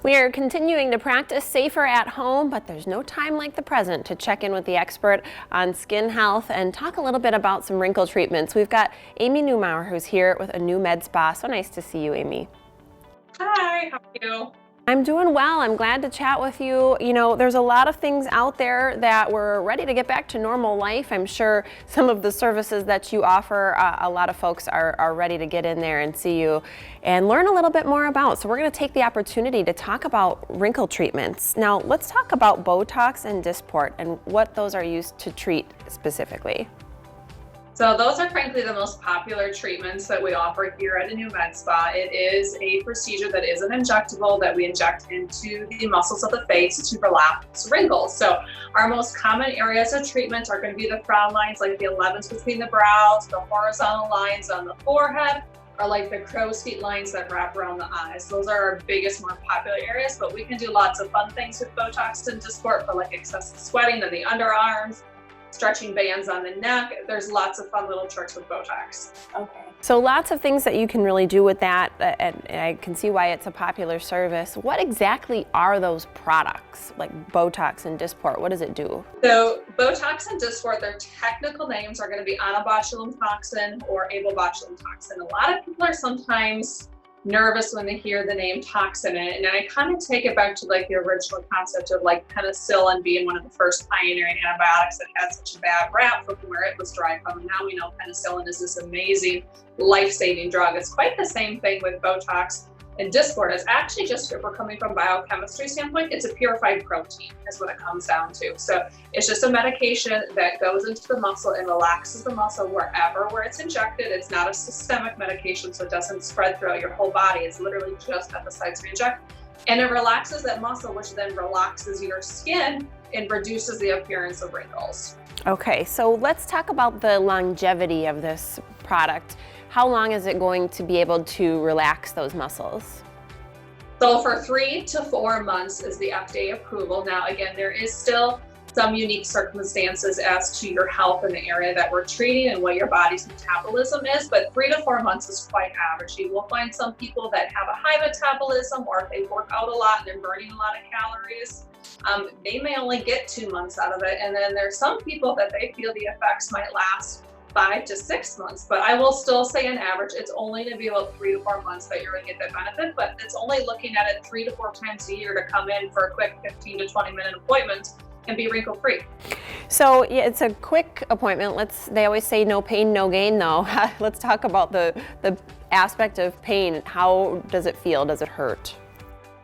We are continuing to practice safer at home, but there's no time like the present to check in with the expert on skin health and talk a little bit about some wrinkle treatments. We've got Amy Newmauer, who's here with ANEU Med Spa. So nice to see you, Amy. Hi, how are you? I'm doing well. I'm glad to chat with you. You know, there's a lot of things out there that we're ready to get back to normal life. I'm sure some of the services that you offer, a lot of folks are ready to get in there and see you and learn a little bit more about. So we're going to take the opportunity to talk about wrinkle treatments. Now, let's talk about Botox and Dysport and what those are used to treat specifically. So those are frankly the most popular treatments that we offer here at ANEU Med Spa. It is a procedure that is an injectable that we inject into the muscles of the face to relax wrinkles. So our most common areas of treatment are going to be the frown lines, like the 11s between the brows, the horizontal lines on the forehead, or like the crow's feet lines that wrap around the eyes. Those are our biggest, more popular areas, but we can do lots of fun things with Botox and Dysport for like excessive sweating in the underarms, stretching bands on the neck. There's lots of fun little tricks with Botox. Okay. So lots of things that you can really do with that, and I can see why it's a popular service. What exactly are those products, like Botox and Dysport? What does it do? So Botox and Dysport, their technical names are going to be onabotulinum toxin or abobotulinum toxin. A lot of people are sometimes nervous when they hear the name toxin, and I kind of take it back to like the original concept of like penicillin being one of the first pioneering antibiotics that had such a bad rap from where it was derived from. And now we know penicillin is this amazing life-saving drug. It's quite the same thing with Botox and Dysport. It's actually just, if we're coming from biochemistry standpoint, it's a purified protein is what it comes down to. So it's just a medication that goes into the muscle and relaxes the muscle where it's injected. It's not a systemic medication, so it doesn't spread throughout your whole body. It's literally just at the sites we inject. And it relaxes that muscle, which then relaxes your skin and reduces the appearance of wrinkles. Okay, so let's talk about the longevity of this product. How long is it going to be able to relax those muscles? So for 3 to 4 months is the FDA approval. Now, again, there is still some unique circumstances as to your health in the area that we're treating and what your body's metabolism is, but 3 to 4 months is quite average. You will find some people that have a high metabolism, or if they work out a lot and they're burning a lot of calories, they may only get 2 months out of it. And then there's some people that they feel the effects might last 5 to 6 months, but I will still say on average, it's only going to be about 3 to 4 months that you're going to get that benefit, but it's only looking at it 3 to 4 times a year to come in for a quick 15 to 20 minute appointment and be wrinkle free. So yeah, it's a quick appointment. They always say no pain, no gain though. Let's talk about the aspect of pain. How does it feel? Does it hurt?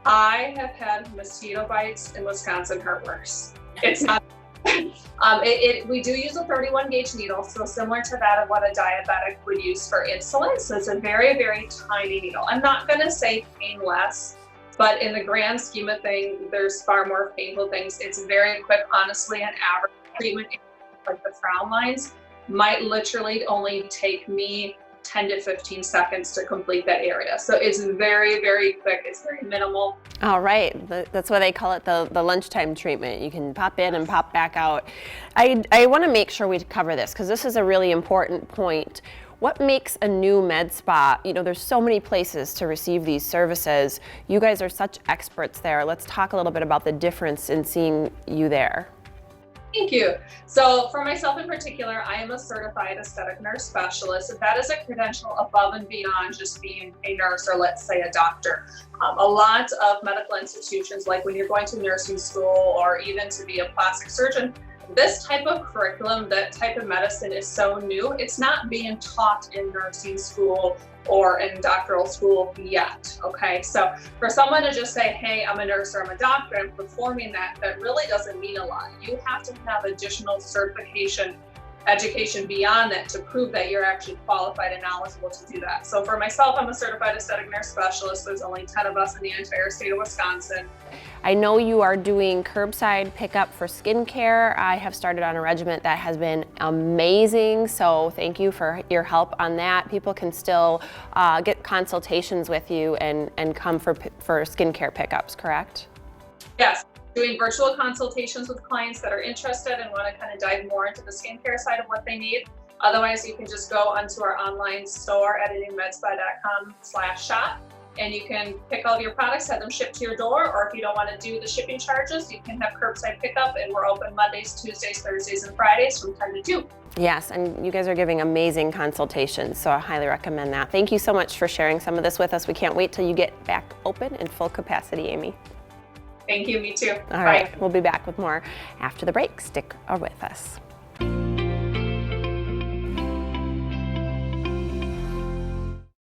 I have had mosquito bites in Wisconsin hurt worse. It's not we do use a 31 gauge needle, so similar to that of what a diabetic would use for insulin. So it's a very, very tiny needle. I'm not going to say painless, but in the grand scheme of things, there's far more painful things. It's very quick. Honestly, an average treatment, like the frown lines, might literally only take me 10 to 15 seconds to complete that area. So it's very, very quick. It's very minimal. All right. That's why they call it the lunchtime treatment. You can pop in and pop back out. I want to make sure we cover this because this is a really important point. What makes ANEU Med Spa? You know, there's so many places to receive these services. You guys are such experts there. Let's talk a little bit about the difference in seeing you there. Thank you. So for myself in particular, I am a certified aesthetic nurse specialist. And that is a credential above and beyond just being a nurse or let's say a doctor. A lot of medical institutions, like when you're going to nursing school or even to be a plastic surgeon, this type of curriculum, that type of medicine is so new. It's not being taught in nursing school or in doctoral school yet, okay? So for someone to just say, hey, I'm a nurse or I'm a doctor, I'm performing that really doesn't mean a lot. You have to have additional certification, education beyond that to prove that you're actually qualified and knowledgeable to do that. So for myself, I'm a certified aesthetic nurse specialist. There's only 10 of us in the entire state of Wisconsin. I know you are doing curbside pickup for skincare. I have started on a regimen that has been amazing, so thank you for your help on that. People can still get consultations with you and come for skincare pickups, correct? Yes, doing virtual consultations with clients that are interested and want to kind of dive more into the skincare side of what they need. Otherwise, you can just go onto our online store at aneumedSpa.com/shop and you can pick all of your products, have them shipped to your door, or if you don't want to do the shipping charges, you can have curbside pickup, and we're open Mondays, Tuesdays, Thursdays, and Fridays from 10 to 2. Yes, and you guys are giving amazing consultations, so I highly recommend that. Thank you so much for sharing some of this with us. We can't wait till you get back open in full capacity, Amy. Thank you, me too. All right, we'll be back with more after the break. Stick with us.